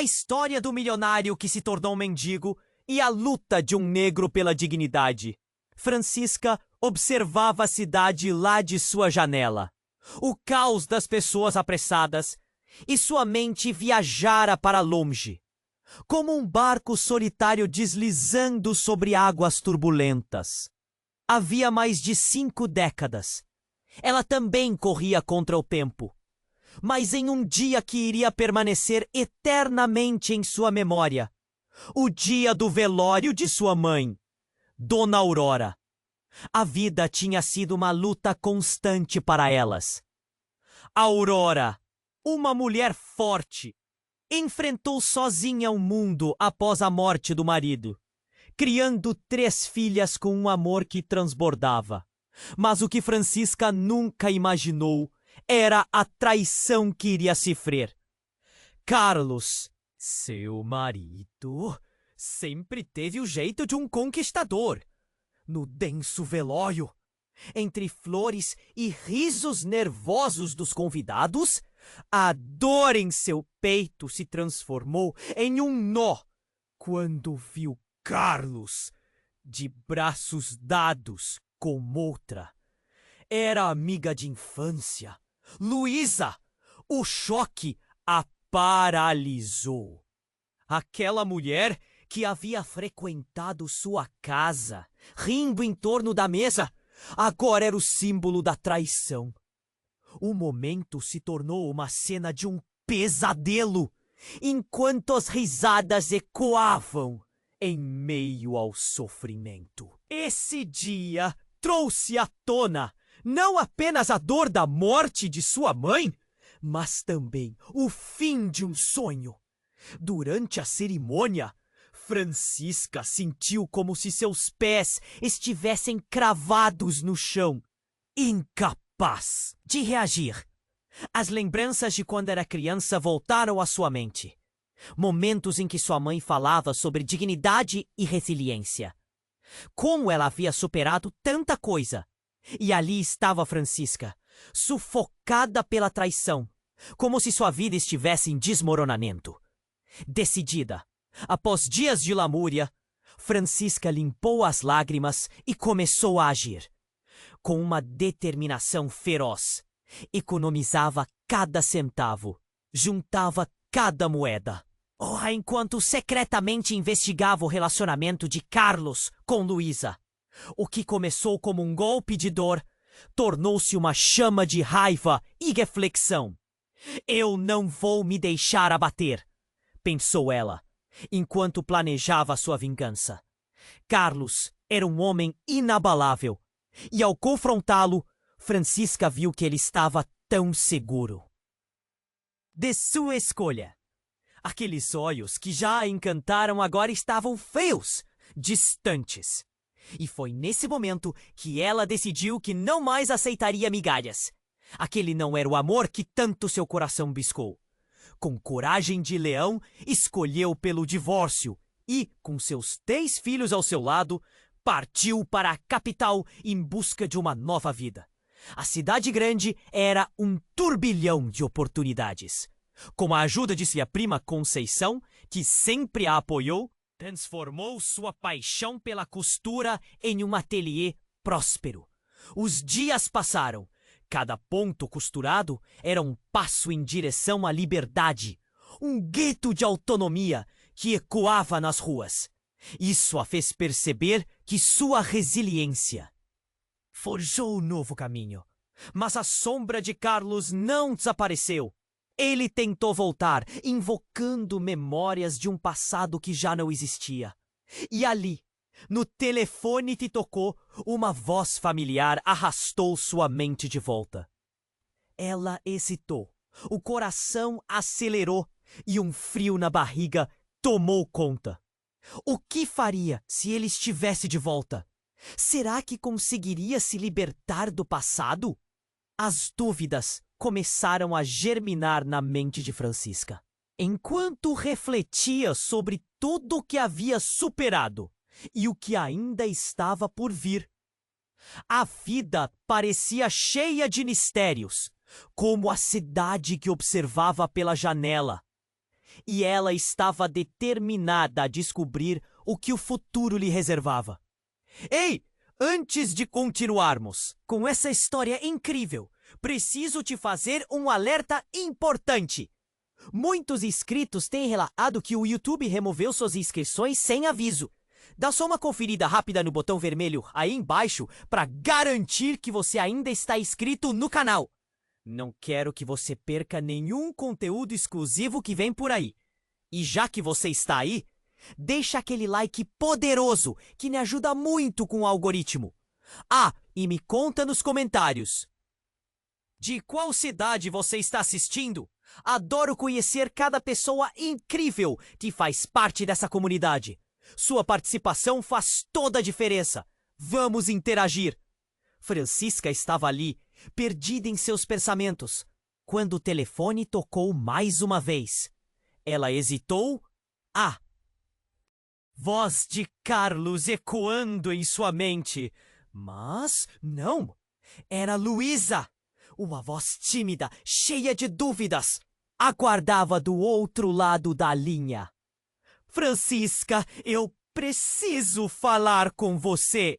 A história do milionário que se tornou mendigo e a luta de um negro pela dignidade. Francisca observava a cidade lá de sua janela. O caos das pessoas apressadas, e sua mente viajara para longe, como um barco solitário deslizando sobre águas turbulentas. Havia mais de 5 décadas. Ela também corria contra o tempo, mas em um dia que iria permanecer eternamente em sua memória. O dia do velório de sua mãe, Dona Aurora. A vida tinha sido uma luta constante para elas. Aurora, uma mulher forte, enfrentou sozinha o mundo após a morte do marido, criando 3 filhas com um amor que transbordava. Mas o que Francisca nunca imaginou era a traição que iria sofrer. Carlos, seu marido, sempre teve o jeito de um conquistador. No denso velório, entre flores e risos nervosos dos convidados, a dor em seu peito se transformou em um nó quando viu Carlos de braços dados com outra. Era amiga de infância, Luísa. O choque a paralisou. Aquela mulher que havia frequentado sua casa, rindo em torno da mesa, agora era o símbolo da traição. O momento se tornou uma cena de um pesadelo, enquanto as risadas ecoavam em meio ao sofrimento. Esse dia trouxe à tona não apenas a dor da morte de sua mãe, mas também o fim de um sonho. Durante a cerimônia, Francisca sentiu como se seus pés estivessem cravados no chão, incapaz de reagir. As lembranças de quando era criança voltaram à sua mente. Momentos em que sua mãe falava sobre dignidade e resiliência. Como ela havia superado tanta coisa. E ali estava Francisca, sufocada pela traição, como se sua vida estivesse em desmoronamento. Decidida, após dias de lamúria, Francisca limpou as lágrimas e começou a agir. Com uma determinação feroz, economizava cada centavo, juntava cada moeda. Enquanto secretamente investigava o relacionamento de Carlos com Luísa. O que começou como um golpe de dor, tornou-se uma chama de raiva e reflexão. Eu não vou me deixar abater, pensou ela, enquanto planejava sua vingança. Carlos era um homem inabalável, e ao confrontá-lo, Francisca viu que ele estava tão seguro de sua escolha. Aqueles olhos que já a encantaram agora estavam frios, distantes. E foi nesse momento que ela decidiu que não mais aceitaria migalhas. Aquele não era o amor que tanto seu coração biscou. Com coragem de leão, escolheu pelo divórcio e, com seus 3 filhos ao seu lado, partiu para a capital em busca de uma nova vida. A cidade grande era um turbilhão de oportunidades. Com a ajuda de sua prima Conceição, que sempre a apoiou, transformou sua paixão pela costura em um ateliê próspero. Os dias passaram. Cada ponto costurado era um passo em direção à liberdade, um grito de autonomia que ecoava nas ruas. Isso a fez perceber que sua resiliência forjou um novo caminho. Mas a sombra de Carlos não desapareceu. Ele tentou voltar, invocando memórias de um passado que já não existia. E ali, no telefone que tocou, uma voz familiar arrastou sua mente de volta. Ela hesitou, o coração acelerou e um frio na barriga tomou conta. O que faria se ele estivesse de volta? Será que conseguiria se libertar do passado? As dúvidas começaram a germinar na mente de Francisca. Enquanto refletia sobre tudo o que havia superado e o que ainda estava por vir. A vida parecia cheia de mistérios, como a cidade que observava pela janela. E ela estava determinada a descobrir o que o futuro lhe reservava. Ei! Antes de continuarmos com essa história incrível, preciso te fazer um alerta importante. Muitos inscritos têm relatado que o YouTube removeu suas inscrições sem aviso. Dá só uma conferida rápida no botão vermelho aí embaixo para garantir que você ainda está inscrito no canal. Não quero que você perca nenhum conteúdo exclusivo que vem por aí. E já que você está aí, deixa aquele like poderoso que me ajuda muito com o algoritmo. Ah, e me conta nos comentários. De qual cidade você está assistindo? Adoro conhecer cada pessoa incrível que faz parte dessa comunidade. Sua participação faz toda a diferença. Vamos interagir. Francisca estava ali, perdida em seus pensamentos, quando o telefone tocou mais uma vez. Ela hesitou. Voz de Carlos ecoando em sua mente. Mas não, era Luísa. Uma voz tímida, cheia de dúvidas, aguardava do outro lado da linha. Francisca, eu preciso falar com você.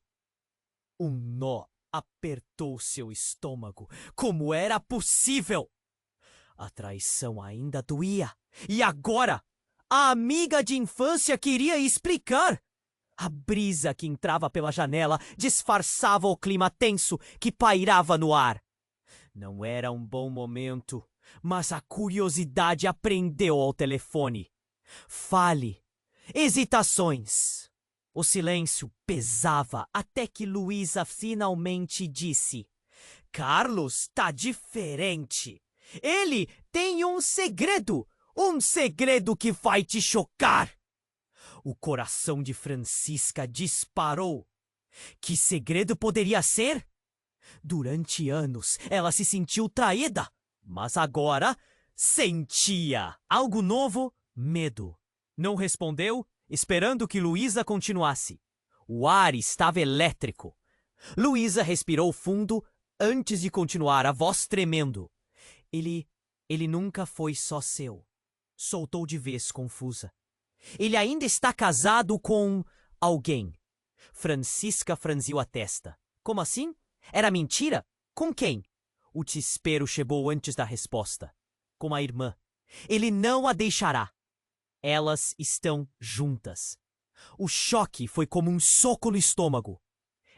Um nó apertou seu estômago. Como era possível? A traição ainda doía. E agora? A amiga de infância queria explicar. A brisa que entrava pela janela disfarçava o clima tenso que pairava no ar. Não era um bom momento, mas a curiosidade prendeu ao telefone. Fale. Hesitações. O silêncio pesava até que Luísa finalmente disse: Carlos tá diferente. Ele tem um segredo que vai te chocar. O coração de Francisca disparou. Que segredo poderia ser? Durante anos, ela se sentiu traída, mas agora sentia algo novo, medo. Não respondeu, esperando que Luísa continuasse. O ar estava elétrico. Luísa respirou fundo antes de continuar, a voz tremendo. Ele nunca foi só seu. Soltou de vez, confusa. Ele ainda está casado com alguém. Francisca franziu a testa. Como assim? Era mentira? Com quem? O desespero chegou antes da resposta. Com a irmã. Ele não a deixará. Elas estão juntas. O choque foi como um soco no estômago.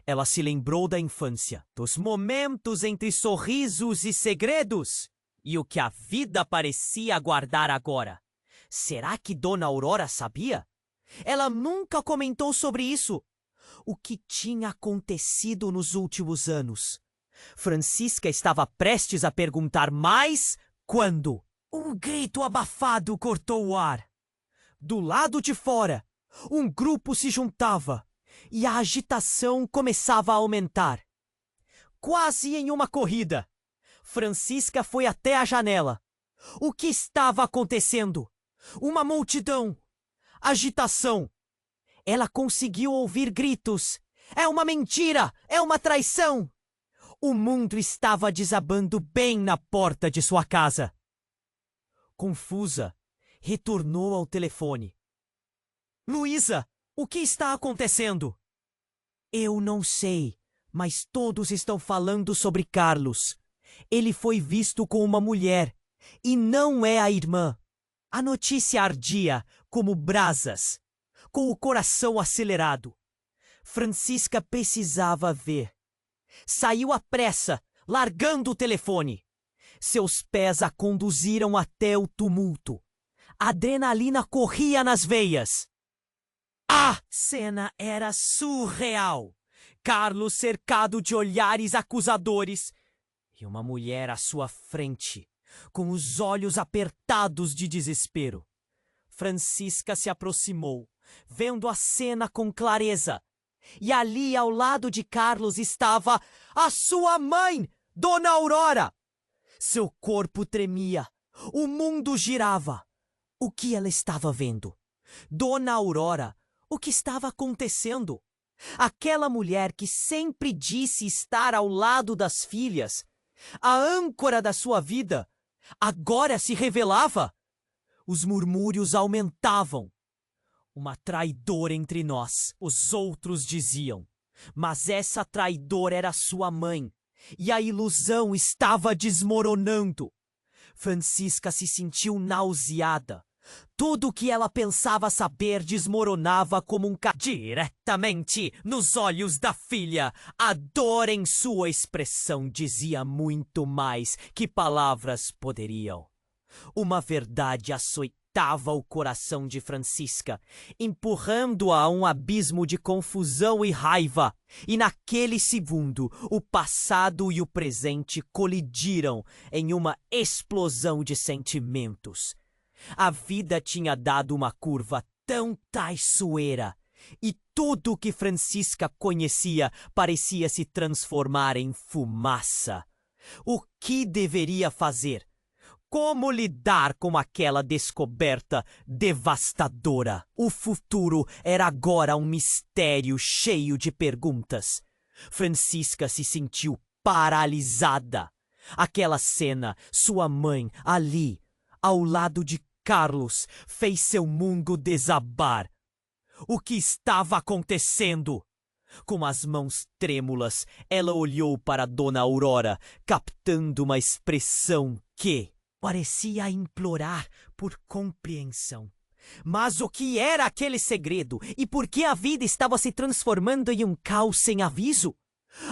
Ela se lembrou da infância, dos momentos entre sorrisos e segredos, e o que a vida parecia aguardar agora. Será que Dona Aurora sabia? Ela nunca comentou sobre isso. O que tinha acontecido nos últimos anos? Francisca estava prestes a perguntar mais quando um grito abafado cortou o ar. Do lado de fora, um grupo se juntava e a agitação começava a aumentar. Quase em uma corrida, Francisca foi até a janela. O que estava acontecendo? Uma multidão. Agitação. Ela conseguiu ouvir gritos. É uma mentira! É uma traição! O mundo estava desabando bem na porta de sua casa. Confusa, retornou ao telefone. Luísa, o que está acontecendo? Eu não sei, mas todos estão falando sobre Carlos. Ele foi visto com uma mulher, e não é a irmã. A notícia ardia como brasas, com o coração acelerado. Francisca precisava ver. Saiu à pressa, largando o telefone. Seus pés a conduziram até o tumulto. A adrenalina corria nas veias. A cena era surreal. Carlos cercado de olhares acusadores e uma mulher à sua frente, com os olhos apertados de desespero. Francisca se aproximou, vendo a cena com clareza. E ali, ao lado de Carlos, estava a sua mãe, Dona Aurora. Seu corpo tremia, o mundo girava. O que ela estava vendo? Dona Aurora, o que estava acontecendo? Aquela mulher que sempre disse estar ao lado das filhas, a âncora da sua vida, agora se revelava. Os murmúrios aumentavam. Uma traidora entre nós, os outros diziam. Mas essa traidora era sua mãe, e a ilusão estava desmoronando. Francisca se sentiu nauseada. Tudo o que ela pensava saber desmoronava como um diretamente nos olhos da filha. A dor em sua expressão dizia muito mais que palavras poderiam. Uma verdade açoitava o coração de Francisca, empurrando-a a um abismo de confusão e raiva. E naquele segundo, o passado e o presente colidiram em uma explosão de sentimentos. A vida tinha dado uma curva tão traiçoeira, e tudo o que Francisca conhecia parecia se transformar em fumaça. O que deveria fazer? Como lidar com aquela descoberta devastadora? O futuro era agora um mistério cheio de perguntas. Francisca se sentiu paralisada. Aquela cena, sua mãe ali, ao lado de Carlos, fez seu mundo desabar. O que estava acontecendo? Com as mãos trêmulas, ela olhou para Dona Aurora, captando uma expressão que parecia implorar por compreensão. Mas o que era aquele segredo? E por que a vida estava se transformando em um caos sem aviso?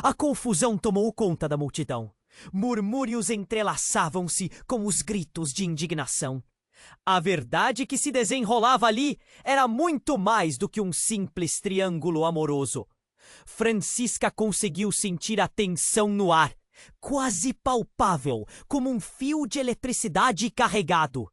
A confusão tomou conta da multidão. Murmúrios entrelaçavam-se com os gritos de indignação. A verdade que se desenrolava ali era muito mais do que um simples triângulo amoroso. Francisca conseguiu sentir a tensão no ar, quase palpável, como um fio de eletricidade carregado.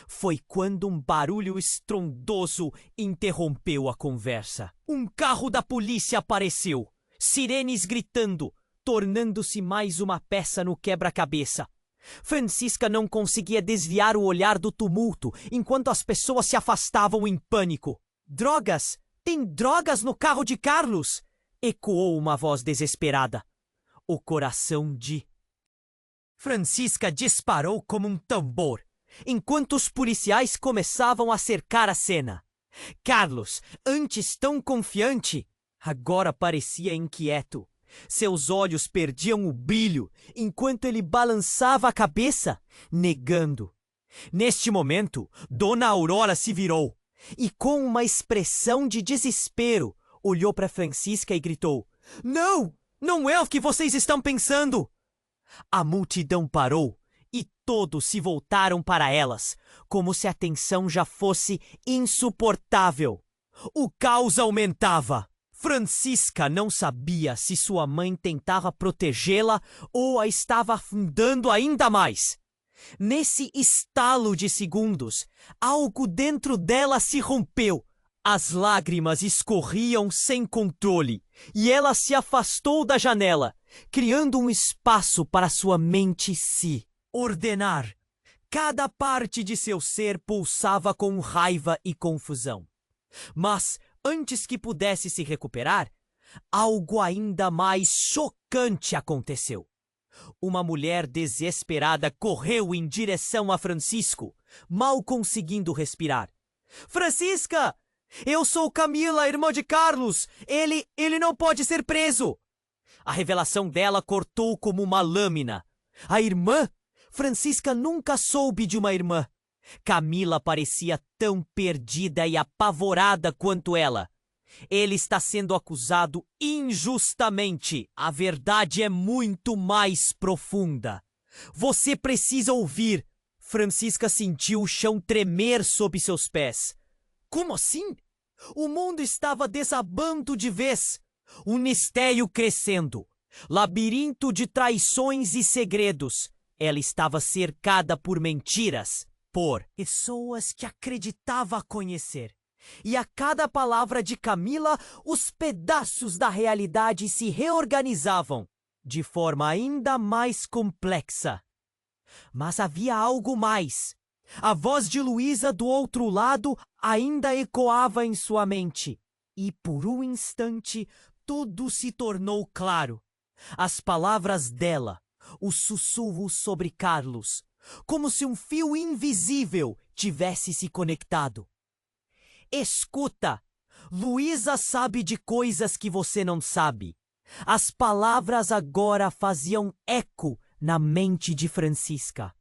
Foi quando um barulho estrondoso interrompeu a conversa. Um carro da polícia apareceu, sirenes gritando, tornando-se mais uma peça no quebra-cabeça. Francisca não conseguia desviar o olhar do tumulto enquanto as pessoas se afastavam em pânico. Drogas! Tem drogas no carro de Carlos! Ecoou uma voz desesperada. O coração de Francisca disparou como um tambor, enquanto os policiais começavam a cercar a cena. Carlos, antes tão confiante, agora parecia inquieto. Seus olhos perdiam o brilho enquanto ele balançava a cabeça, negando. Neste momento, Dona Aurora se virou e, com uma expressão de desespero, olhou para Francisca e gritou: "Não! Não é o que vocês estão pensando!" A multidão parou e todos se voltaram para elas, como se a tensão já fosse insuportável. O caos aumentava. Francisca não sabia se sua mãe tentava protegê-la ou a estava afundando ainda mais. Nesse estalo de segundos, algo dentro dela se rompeu. As lágrimas escorriam sem controle e ela se afastou da janela, criando um espaço para sua mente se ordenar. Cada parte de seu ser pulsava com raiva e confusão. Mas antes que pudesse se recuperar, algo ainda mais chocante aconteceu. Uma mulher desesperada correu em direção a Francisco, mal conseguindo respirar. "Francisca! Eu sou Camila, irmã de Carlos! Ele não pode ser preso!" A revelação dela cortou como uma lâmina. A irmã? Francisca nunca soube de uma irmã. Camila parecia tão perdida e apavorada quanto ela. Ele está sendo acusado injustamente. A verdade é muito mais profunda. Você precisa ouvir. Francisca sentiu o chão tremer sob seus pés. Como assim? O mundo estava desabando de vez. Um mistério crescendo. Labirinto de traições e segredos. Ela estava cercada por mentiras, por pessoas que acreditava conhecer. E a cada palavra de Camila, os pedaços da realidade se reorganizavam, de forma ainda mais complexa. Mas havia algo mais. A voz de Luísa do outro lado ainda ecoava em sua mente. E por um instante, tudo se tornou claro. As palavras dela, o sussurro sobre Carlos, como se um fio invisível tivesse se conectado. Escuta! Luísa sabe de coisas que você não sabe. As palavras agora faziam eco na mente de Francisca.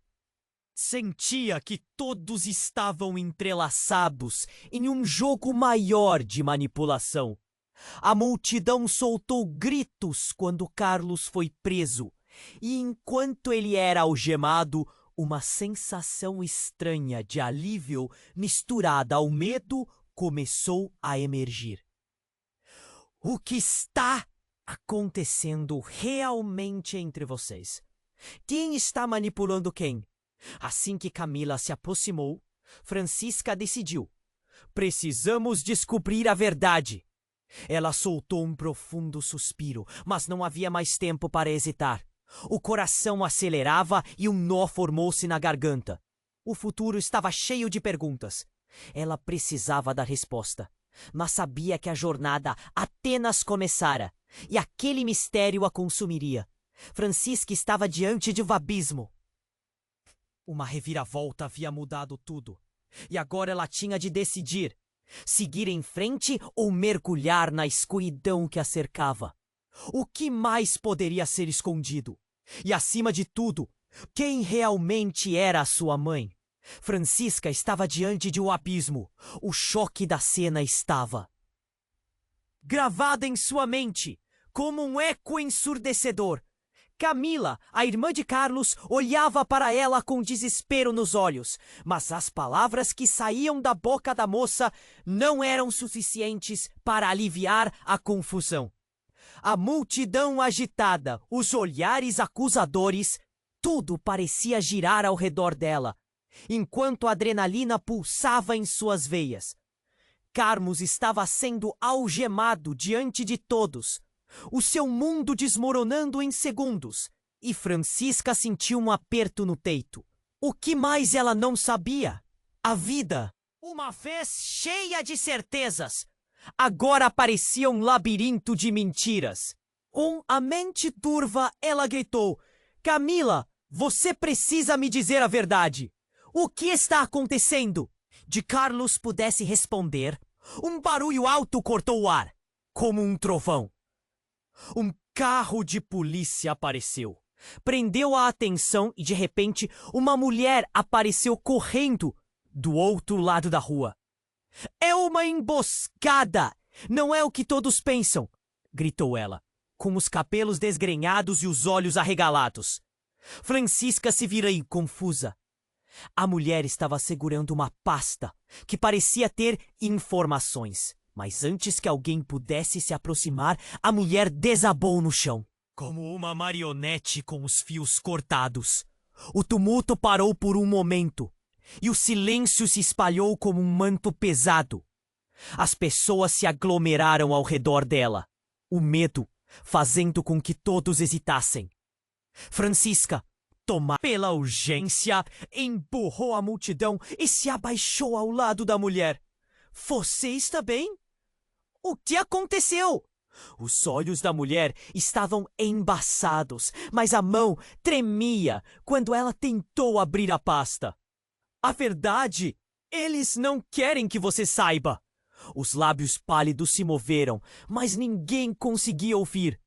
Sentia que todos estavam entrelaçados em um jogo maior de manipulação. A multidão soltou gritos quando Carlos foi preso, e enquanto ele era algemado, uma sensação estranha de alívio misturada ao medo começou a emergir. O que está acontecendo realmente entre vocês? Quem está manipulando quem? Assim que Camila se aproximou, Francisca decidiu: precisamos descobrir a verdade. Ela soltou um profundo suspiro, mas não havia mais tempo para hesitar. O coração acelerava e um nó formou-se na garganta. O futuro estava cheio de perguntas. Ela precisava dar resposta, mas sabia que a jornada apenas começara e aquele mistério a consumiria. Francisca estava diante de um abismo. Uma reviravolta havia mudado tudo, e agora ela tinha de decidir: seguir em frente ou mergulhar na escuridão que a cercava. O que mais poderia ser escondido? E, acima de tudo, quem realmente era a sua mãe? Francisca estava diante de um abismo. O choque da cena estava gravada em sua mente, como um eco ensurdecedor. Camila, a irmã de Carlos, olhava para ela com desespero nos olhos, mas as palavras que saíam da boca da moça não eram suficientes para aliviar a confusão. A multidão agitada, os olhares acusadores, tudo parecia girar ao redor dela, enquanto a adrenalina pulsava em suas veias. Carlos estava sendo algemado diante de todos, o seu mundo desmoronando em segundos, e Francisca sentiu um aperto no peito. O que mais ela não sabia? A vida, uma vez cheia de certezas, agora parecia um labirinto de mentiras. Com a mente turva, ela gritou: Camila, você precisa me dizer a verdade. O que está acontecendo? De Carlos pudesse responder, um barulho alto cortou o ar, como um trovão. Um carro de polícia apareceu. Prendeu a atenção e, de repente, uma mulher apareceu correndo do outro lado da rua. É uma emboscada! Não é o que todos pensam! Gritou ela, com os cabelos desgrenhados e os olhos arregalados. Francisca se vira confusa. A mulher estava segurando uma pasta que parecia ter informações. Mas antes que alguém pudesse se aproximar, a mulher desabou no chão, como uma marionete com os fios cortados. O tumulto parou por um momento, e o silêncio se espalhou como um manto pesado. As pessoas se aglomeraram ao redor dela, o medo fazendo com que todos hesitassem. Francisca, tomada pela urgência, empurrou a multidão e se abaixou ao lado da mulher. Você está bem? O que aconteceu? Os olhos da mulher estavam embaçados, mas a mão tremia quando ela tentou abrir a pasta. A verdade, eles não querem que você saiba. Os lábios pálidos se moveram, mas ninguém conseguia ouvir.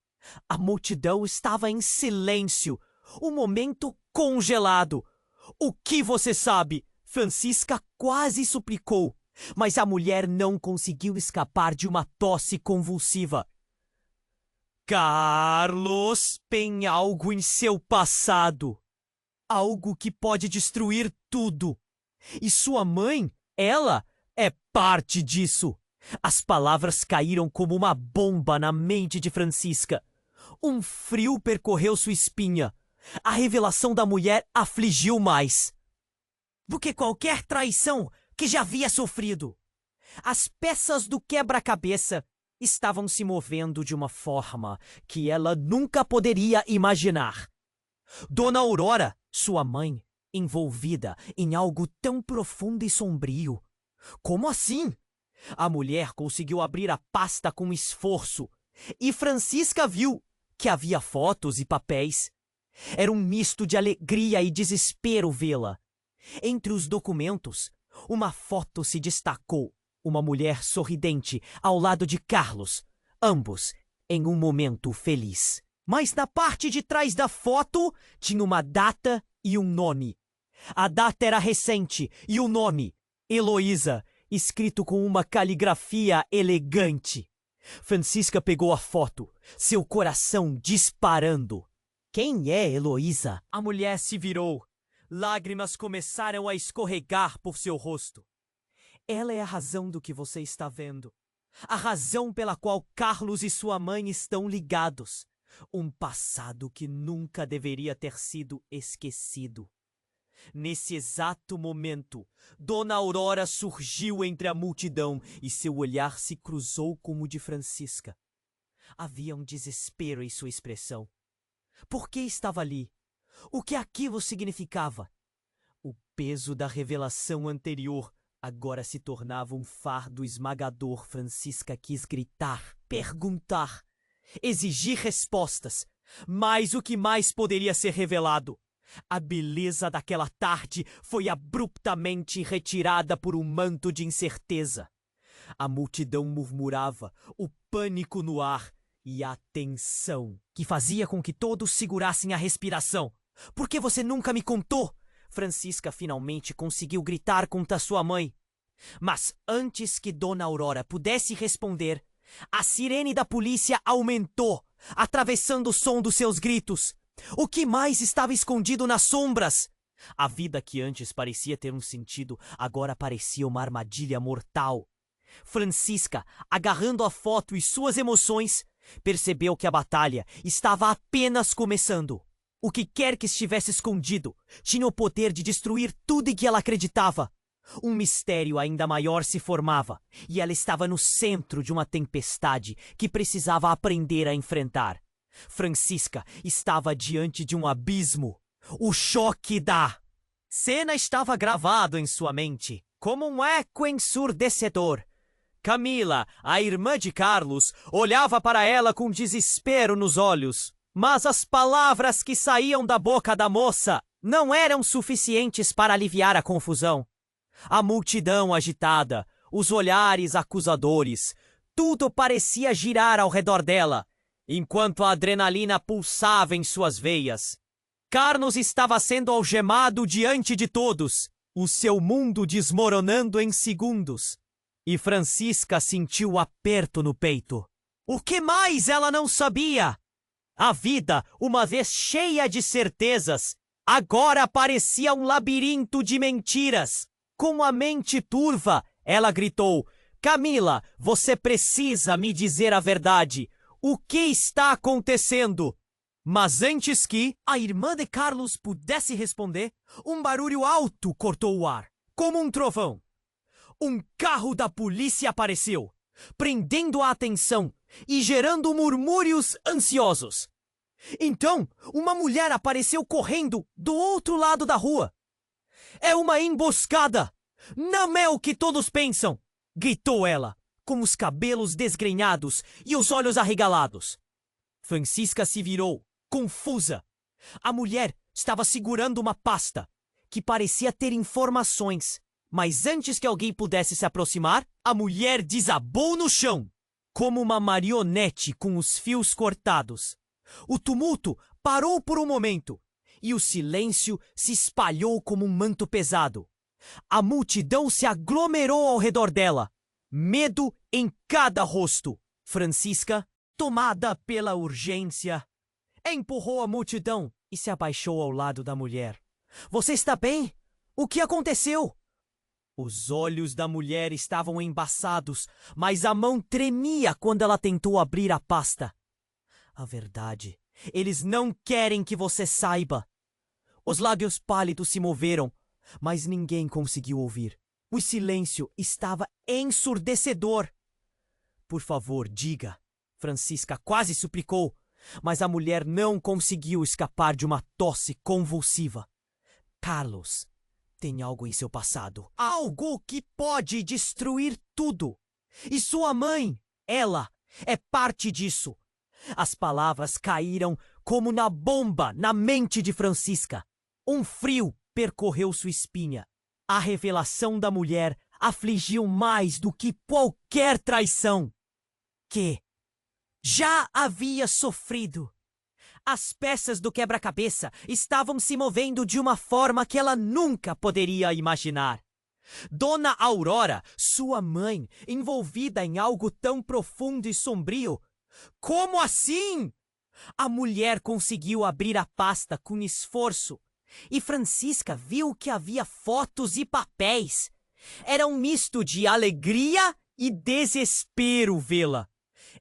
A multidão estava em silêncio, o momento congelado. O que você sabe? Francisca quase suplicou. Mas a mulher não conseguiu escapar de uma tosse convulsiva. Carlos tem algo em seu passado. Algo que pode destruir tudo. E sua mãe, ela, é parte disso. As palavras caíram como uma bomba na mente de Francisca. Um frio percorreu sua espinha. A revelação da mulher afligiu mais do que qualquer traição que já havia sofrido. As peças do quebra-cabeça estavam se movendo de uma forma que ela nunca poderia imaginar. Dona Aurora, sua mãe, envolvida em algo tão profundo e sombrio. Como assim? A mulher conseguiu abrir a pasta com esforço e Francisca viu que havia fotos e papéis. Era um misto de alegria e desespero vê-la. Entre os documentos, Uma foto se destacou. Uma mulher sorridente ao lado de Carlos, ambos em um momento feliz. Mas na parte de trás da foto tinha uma data e um nome. A data era recente e o nome, Heloísa, escrito com uma caligrafia elegante. Francisca pegou a foto, seu coração disparando. Quem é Heloísa? A mulher se virou. Lágrimas começaram a escorregar por seu rosto. Ela é a razão do que você está vendo. A razão pela qual Carlos e sua mãe estão ligados. Um passado que nunca deveria ter sido esquecido. Nesse exato momento, Dona Aurora surgiu entre a multidão e seu olhar se cruzou com o de Francisca. Havia um desespero em sua expressão. Por que estava ali? O que aquilo significava? O peso da revelação anterior agora se tornava um fardo esmagador. Francisca quis gritar, perguntar, exigir respostas. Mas o que mais poderia ser revelado? A beleza daquela tarde foi abruptamente retirada por um manto de incerteza. A multidão murmurava, o pânico no ar e a tensão que fazia com que todos segurassem a respiração. Por que você nunca me contou? Francisca finalmente conseguiu gritar contra sua mãe. Mas antes que Dona Aurora pudesse responder, a sirene da polícia aumentou, atravessando o som dos seus gritos. O que mais estava escondido nas sombras? A vida que antes parecia ter um sentido, agora parecia uma armadilha mortal. Francisca, agarrando a foto e suas emoções, percebeu que a batalha estava apenas começando. O que quer que estivesse escondido tinha o poder de destruir tudo em que ela acreditava. Um mistério ainda maior se formava, e ela estava no centro de uma tempestade que precisava aprender a enfrentar. Francisca estava diante de um abismo. O choque da cena estava gravado em sua mente, como um eco ensurdecedor. Camila, a irmã de Carlos, olhava para ela com desespero nos olhos. Mas as palavras que saíam da boca da moça não eram suficientes para aliviar a confusão. A multidão agitada, os olhares acusadores, tudo parecia girar ao redor dela, enquanto a adrenalina pulsava em suas veias. Carlos estava sendo algemado diante de todos, o seu mundo desmoronando em segundos. E Francisca sentiu o aperto no peito. O que mais ela não sabia? A vida, uma vez cheia de certezas, agora parecia um labirinto de mentiras. Com a mente turva, ela gritou: Camila, você precisa me dizer a verdade. O que está acontecendo? Mas antes que a irmã de Carlos pudesse responder, um barulho alto cortou o ar, como um trovão. Um carro da polícia apareceu, prendendo a atenção e gerando murmúrios ansiosos. Então, uma mulher apareceu correndo do outro lado da rua. É uma emboscada! Não é o que todos pensam! Gritou ela, com os cabelos desgrenhados e os olhos arregalados. Francisca se virou, confusa. A mulher estava segurando uma pasta, que parecia ter informações. Mas antes que alguém pudesse se aproximar, a mulher desabou no chão, como uma marionete com os fios cortados. O tumulto parou por um momento, e o silêncio se espalhou como um manto pesado. A multidão se aglomerou ao redor dela, medo em cada rosto. Francisca, tomada pela urgência, empurrou a multidão e se abaixou ao lado da mulher. Você está bem? O que aconteceu? Os olhos da mulher estavam embaçados, mas a mão tremia quando ela tentou abrir a pasta. A verdade, eles não querem que você saiba. Os lábios pálidos se moveram, mas ninguém conseguiu ouvir. O silêncio estava ensurdecedor. Por favor, diga, Francisca quase suplicou, mas a mulher não conseguiu escapar de uma tosse convulsiva. Carlos tem algo em seu passado. Algo que pode destruir tudo. E sua mãe, ela, é parte disso. As palavras caíram como na bomba na mente de Francisca. Um frio percorreu sua espinha. A revelação da mulher afligiu mais do que qualquer traição, que já havia sofrido. As peças do quebra-cabeça estavam se movendo de uma forma que ela nunca poderia imaginar. Dona Aurora, sua mãe, envolvida em algo tão profundo e sombrio. Como assim? A mulher conseguiu abrir a pasta com esforço e Francisca viu que havia fotos e papéis. Era um misto de alegria e desespero vê-la.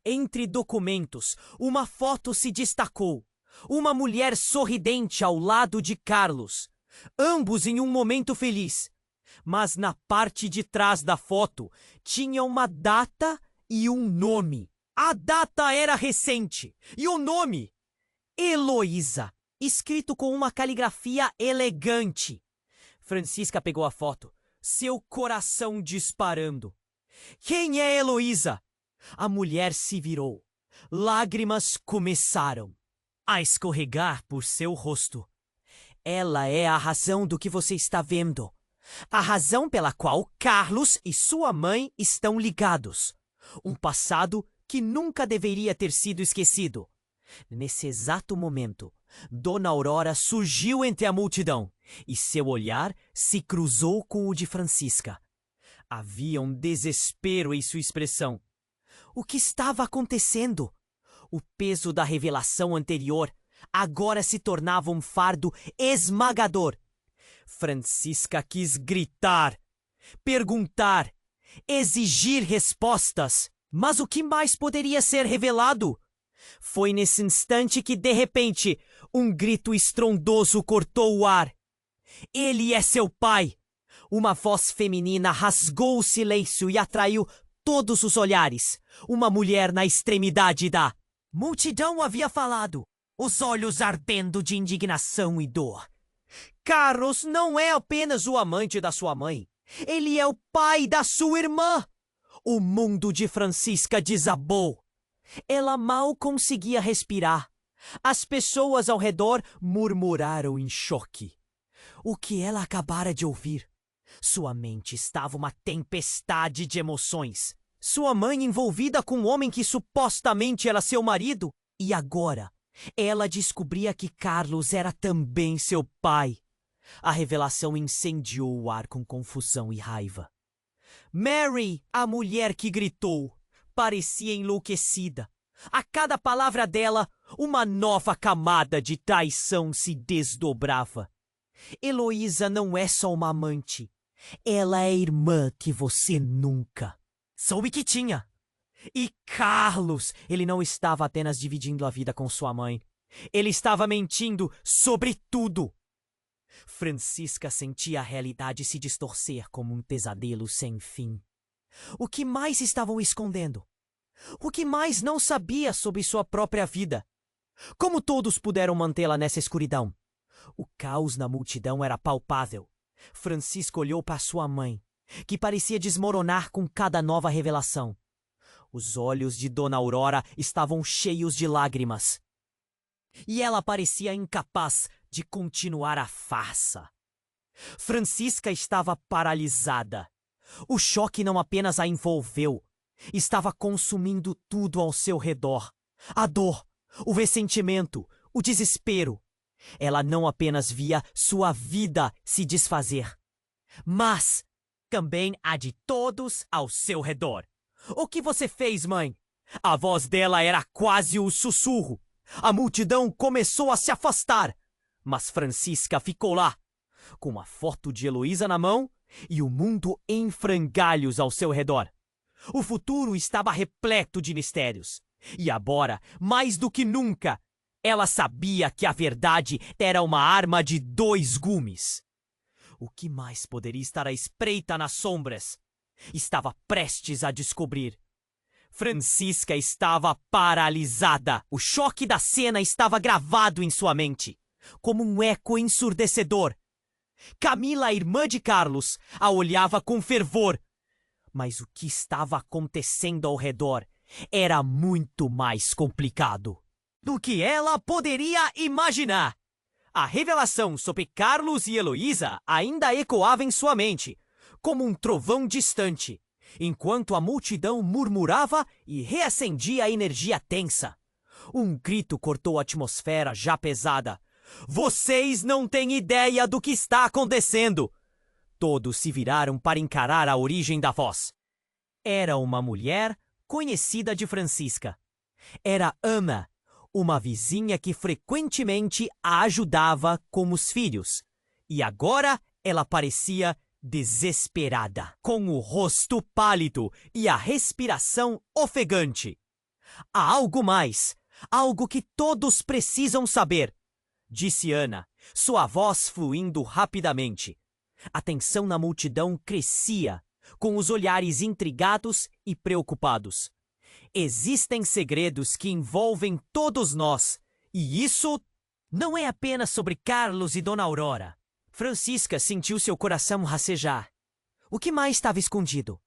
Entre documentos, uma foto se destacou. Uma mulher sorridente ao lado de Carlos, ambos em um momento feliz. Mas na parte de trás da foto tinha uma data e um nome. A data era recente e o nome, Heloísa, escrito com uma caligrafia elegante. Francisca pegou a foto, seu coração disparando. Quem é Heloísa? A mulher se virou. Lágrimas começaram a escorregar por seu rosto. Ela é a razão do que você está vendo. A razão pela qual Carlos e sua mãe estão ligados. Um passado que nunca deveria ter sido esquecido. Nesse exato momento, Dona Aurora surgiu entre a multidão e seu olhar se cruzou com o de Francisca. Havia um desespero em sua expressão. O que estava acontecendo? O peso da revelação anterior agora se tornava um fardo esmagador. Francisca quis gritar, perguntar, exigir respostas. Mas o que mais poderia ser revelado? Foi nesse instante que, de repente, um grito estrondoso cortou o ar. Ele é seu pai! Uma voz feminina rasgou o silêncio e atraiu todos os olhares. Uma mulher na extremidade da multidão havia falado, os olhos ardendo de indignação e dor. Carlos não é apenas o amante da sua mãe. Ele é o pai da sua irmã. O mundo de Francisca desabou. Ela mal conseguia respirar. As pessoas ao redor murmuraram em choque. O que ela acabara de ouvir? Sua mente estava uma tempestade de emoções. Sua mãe envolvida com um homem que supostamente era seu marido. E agora, ela descobria que Carlos era também seu pai. A revelação incendiou o ar com confusão e raiva. Mary, a mulher que gritou, parecia enlouquecida. A cada palavra dela, uma nova camada de traição se desdobrava. Heloísa não é só uma amante. Ela é a irmã que você nunca soube que tinha. E Carlos, ele não estava apenas dividindo a vida com sua mãe. Ele estava mentindo sobre tudo. Francisca sentia a realidade se distorcer como um pesadelo sem fim. O que mais estavam escondendo? O que mais não sabia sobre sua própria vida? Como todos puderam mantê-la nessa escuridão? O caos na multidão era palpável. Francisca olhou para sua mãe, que parecia desmoronar com cada nova revelação. Os olhos de Dona Aurora estavam cheios de lágrimas. E ela parecia incapaz de continuar a farsa. Francisca estava paralisada. O choque não apenas a envolveu, estava consumindo tudo ao seu redor. A dor, o ressentimento, o desespero. Ela não apenas via sua vida se desfazer, mas também a de todos ao seu redor. O que você fez, mãe? A voz dela era quase um sussurro. A multidão começou a se afastar, mas Francisca ficou lá, com uma foto de Heloísa na mão e o mundo em frangalhos ao seu redor. O futuro estava repleto de mistérios. E agora, mais do que nunca, ela sabia que a verdade era uma arma de 2 gumes. O que mais poderia estar à espreita nas sombras? Estava prestes a descobrir. Francisca estava paralisada. O choque da cena estava gravado em sua mente, como um eco ensurdecedor. Camila, a irmã de Carlos, a olhava com fervor. Mas o que estava acontecendo ao redor era muito mais complicado do que ela poderia imaginar. A revelação sobre Carlos e Heloísa ainda ecoava em sua mente, como um trovão distante, enquanto a multidão murmurava e reacendia a energia tensa. Um grito cortou a atmosfera já pesada. Vocês não têm ideia do que está acontecendo! Todos se viraram para encarar a origem da voz. Era uma mulher conhecida de Francisca. Era Ana, uma vizinha que frequentemente a ajudava com os filhos. E agora ela parecia desesperada, com o rosto pálido e a respiração ofegante. Há algo mais, algo que todos precisam saber, disse Ana, sua voz fluindo rapidamente. A tensão na multidão crescia, com os olhares intrigados e preocupados. Existem segredos que envolvem todos nós, e isso não é apenas sobre Carlos e Dona Aurora. Francisca sentiu seu coração racejar. O que mais estava escondido?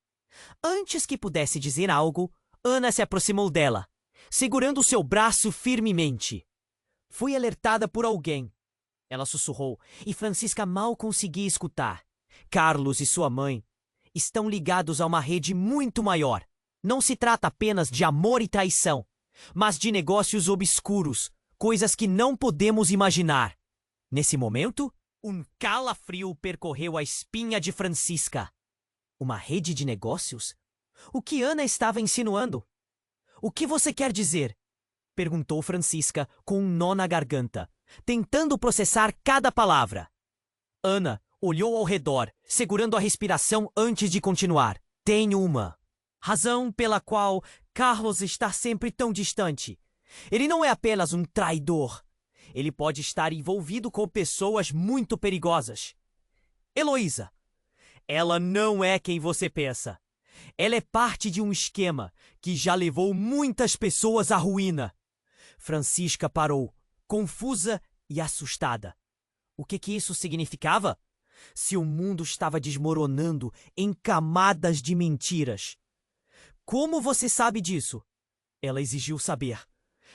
Antes que pudesse dizer algo, Ana se aproximou dela, segurando seu braço firmemente. Fui alertada por alguém, ela sussurrou, e Francisca mal conseguia escutar. Carlos e sua mãe estão ligados a uma rede muito maior. Não se trata apenas de amor e traição, mas de negócios obscuros, coisas que não podemos imaginar. Nesse momento, um calafrio percorreu a espinha de Francisca. Uma rede de negócios? O que Ana estava insinuando? O que você quer dizer? Perguntou Francisca com um nó na garganta, tentando processar cada palavra. Ana olhou ao redor, segurando a respiração antes de continuar. Tenho uma razão pela qual Carlos está sempre tão distante. Ele não é apenas um traidor. Ele pode estar envolvido com pessoas muito perigosas. Heloísa, ela não é quem você pensa. Ela é parte de um esquema que já levou muitas pessoas à ruína. Francisca parou, confusa e assustada. O que isso significava? Se o mundo estava desmoronando em camadas de mentiras. Como você sabe disso? Ela exigiu saber.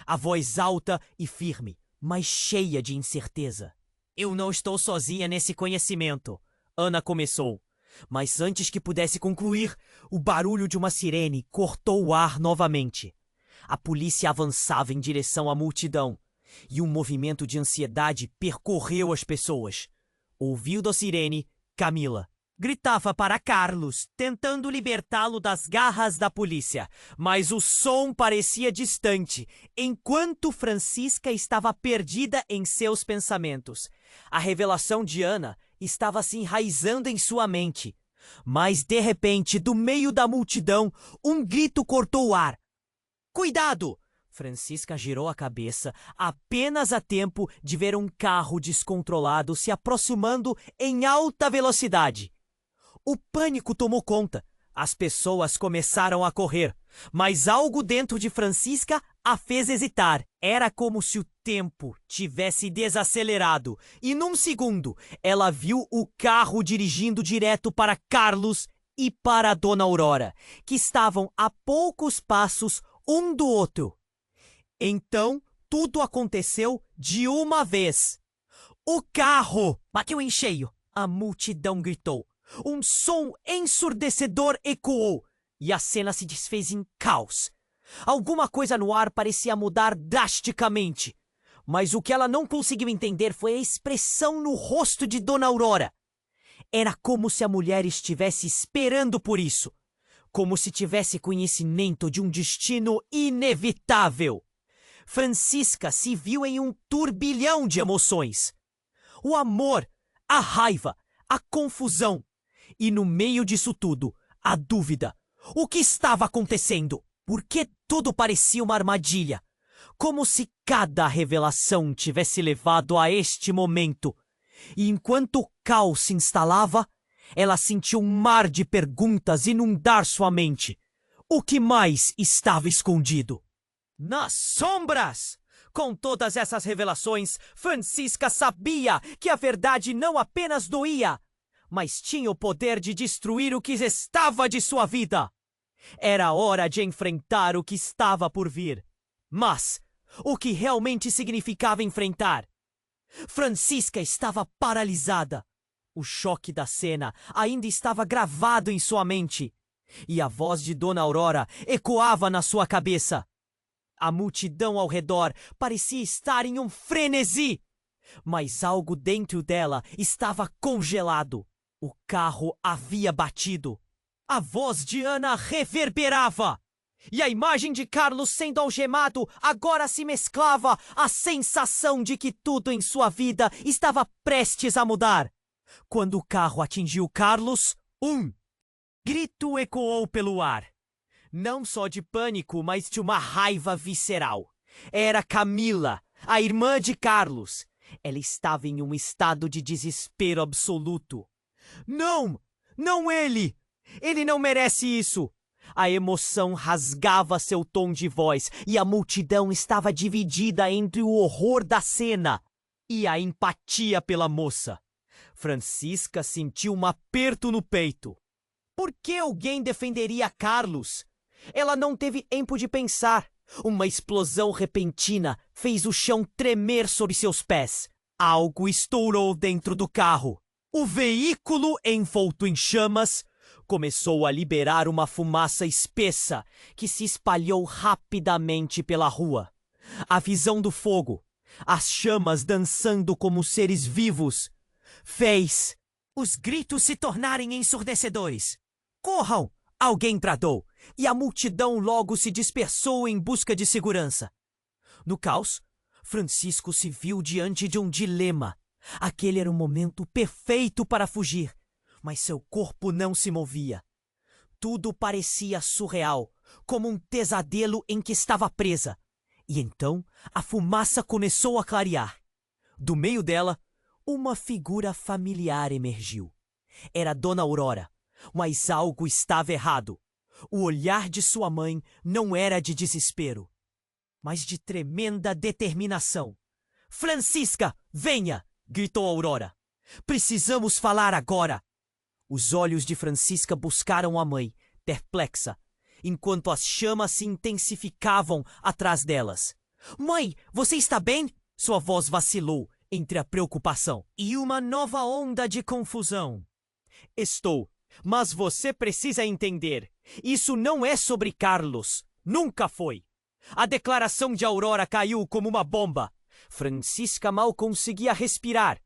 A voz alta e firme, mas cheia de incerteza. Eu não estou sozinha nesse conhecimento, Ana começou. Mas antes que pudesse concluir, o barulho de uma sirene cortou o ar novamente. A polícia avançava em direção à multidão, e um movimento de ansiedade percorreu as pessoas. Ouvindo a sirene, Camila gritava para Carlos, tentando libertá-lo das garras da polícia, mas o som parecia distante, enquanto Francisca estava perdida em seus pensamentos. A revelação de Ana estava se enraizando em sua mente. Mas, de repente, do meio da multidão, um grito cortou o ar. Cuidado! Francisca girou a cabeça, apenas a tempo de ver um carro descontrolado se aproximando em alta velocidade. O pânico tomou conta. As pessoas começaram a correr, mas algo dentro de Francisca a fez hesitar. Era como se o tempo tivesse desacelerado, e num segundo ela viu o carro dirigindo direto para Carlos e para a Dona Aurora, que estavam a poucos passos um do outro. Então, tudo aconteceu de uma vez. O carro bateu em cheio. A multidão gritou. Um som ensurdecedor ecoou e a cena se desfez em caos. Alguma coisa no ar parecia mudar drasticamente, mas o que ela não conseguiu entender foi a expressão no rosto de Dona Aurora. Era como se a mulher estivesse esperando por isso, como se tivesse conhecimento de um destino inevitável. Francisca se viu em um turbilhão de emoções. O amor, a raiva, a confusão. E no meio disso tudo, a dúvida. O que estava acontecendo? Por que tudo parecia uma armadilha? Como se cada revelação tivesse levado a este momento. E enquanto o caos se instalava, ela sentiu um mar de perguntas inundar sua mente. O que mais estava escondido? Nas sombras! Com todas essas revelações, Francisca sabia que a verdade não apenas doía, mas tinha o poder de destruir o que restava de sua vida. Era hora de enfrentar o que estava por vir. Mas o que realmente significava enfrentar? Francisca estava paralisada. O choque da cena ainda estava gravado em sua mente. E a voz de Dona Aurora ecoava na sua cabeça. A multidão ao redor parecia estar em um frenesi. Mas algo dentro dela estava congelado. O carro havia batido. A voz de Ana reverberava. E a imagem de Carlos sendo algemado agora se mesclava à sensação de que tudo em sua vida estava prestes a mudar. Quando o carro atingiu Carlos, um grito ecoou pelo ar. Não só de pânico, mas de uma raiva visceral. Era Camila, a irmã de Carlos. Ela estava em um estado de desespero absoluto. Não! Não ele! Ele não merece isso! A emoção rasgava seu tom de voz e a multidão estava dividida entre o horror da cena e a empatia pela moça. Francisca sentiu um aperto no peito. Por que alguém defenderia Carlos? Ela não teve tempo de pensar. Uma explosão repentina fez o chão tremer sob seus pés. Algo estourou dentro do carro. O veículo, envolto em chamas, começou a liberar uma fumaça espessa que se espalhou rapidamente pela rua. A visão do fogo, as chamas dançando como seres vivos, fez os gritos se tornarem ensurdecedores. Corram! Alguém bradou, e a multidão logo se dispersou em busca de segurança. No caos, Francisco se viu diante de um dilema. Aquele era o momento perfeito para fugir, mas seu corpo não se movia. Tudo parecia surreal, como um pesadelo em que estava presa. E então a fumaça começou a clarear. Do meio dela, uma figura familiar emergiu. Era Dona Aurora, mas algo estava errado. O olhar de sua mãe não era de desespero, mas de tremenda determinação. "Francisca, venha!" gritou Aurora. "Precisamos falar agora!" Os olhos de Francisca buscaram a mãe, perplexa, enquanto as chamas se intensificavam atrás delas. "Mãe, você está bem?" Sua voz vacilou entre a preocupação e uma nova onda de confusão. "Estou, mas você precisa entender. Isso não é sobre Carlos. Nunca foi. A declaração de Aurora caiu como uma bomba." Francisca mal conseguia respirar.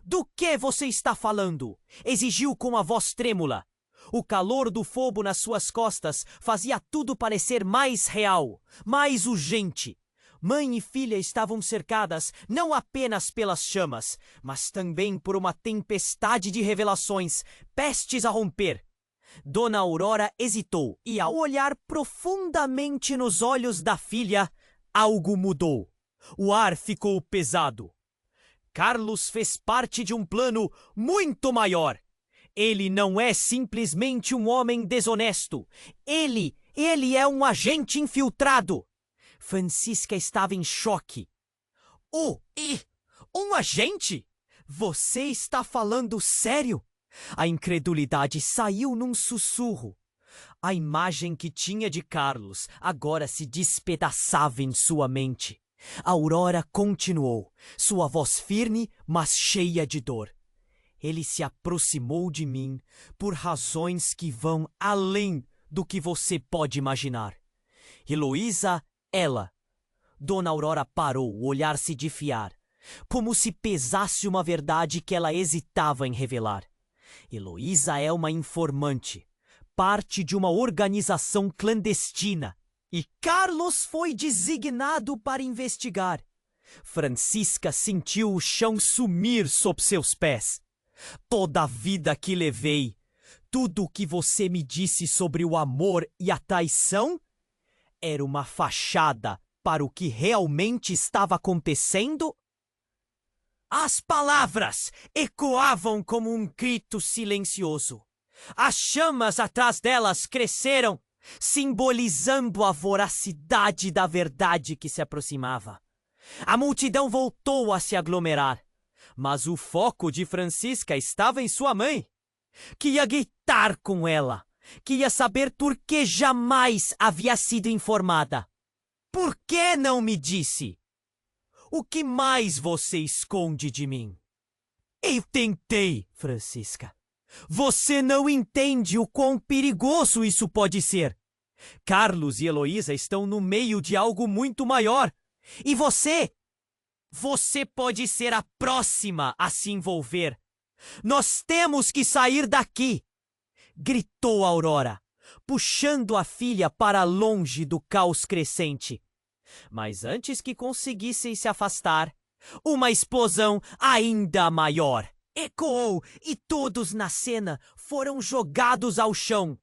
"Do que você está falando?" exigiu com a voz trêmula. O calor do fogo nas suas costas fazia tudo parecer mais real, mais urgente. Mãe e filha estavam cercadas não apenas pelas chamas, mas também por uma tempestade de revelações, prestes a romper. Dona Aurora hesitou e, ao olhar profundamente nos olhos da filha, algo mudou. O ar ficou pesado. Carlos fez parte de um plano muito maior. Ele não é simplesmente um homem desonesto. Ele é um agente infiltrado. Francisca estava em choque. Um agente? Você está falando sério?" A incredulidade saiu num sussurro. A imagem que tinha de Carlos agora se despedaçava em sua mente. Aurora continuou, sua voz firme, mas cheia de dor. "Ele se aproximou de mim por razões que vão além do que você pode imaginar. Heloísa, ela..." Dona Aurora parou, o olhar se desfiar, como se pesasse uma verdade que ela hesitava em revelar. Heloísa é uma informante, parte de uma organização clandestina. E Carlos foi designado para investigar. Francisca sentiu o chão sumir sob seus pés. "Toda a vida que levei, tudo o que você me disse sobre o amor e a traição, era uma fachada para o que realmente estava acontecendo?" As palavras ecoavam como um grito silencioso. As chamas atrás delas cresceram, simbolizando a voracidade da verdade que se aproximava. A multidão voltou a se aglomerar, mas o foco de Francisca estava em sua mãe, que ia gritar com ela, que ia saber por que jamais havia sido informada. "Por que não me disse? O que mais você esconde de mim? Eu tentei, Francisca. Você não entende o quão perigoso isso pode ser. Carlos e Heloísa estão no meio de algo muito maior. E você? Você pode ser a próxima a se envolver. Nós temos que sair daqui! Gritou Aurora, puxando a filha para longe do caos crescente. Mas antes que conseguissem se afastar, uma explosão ainda maior ecoou e todos na cena foram jogados ao chão.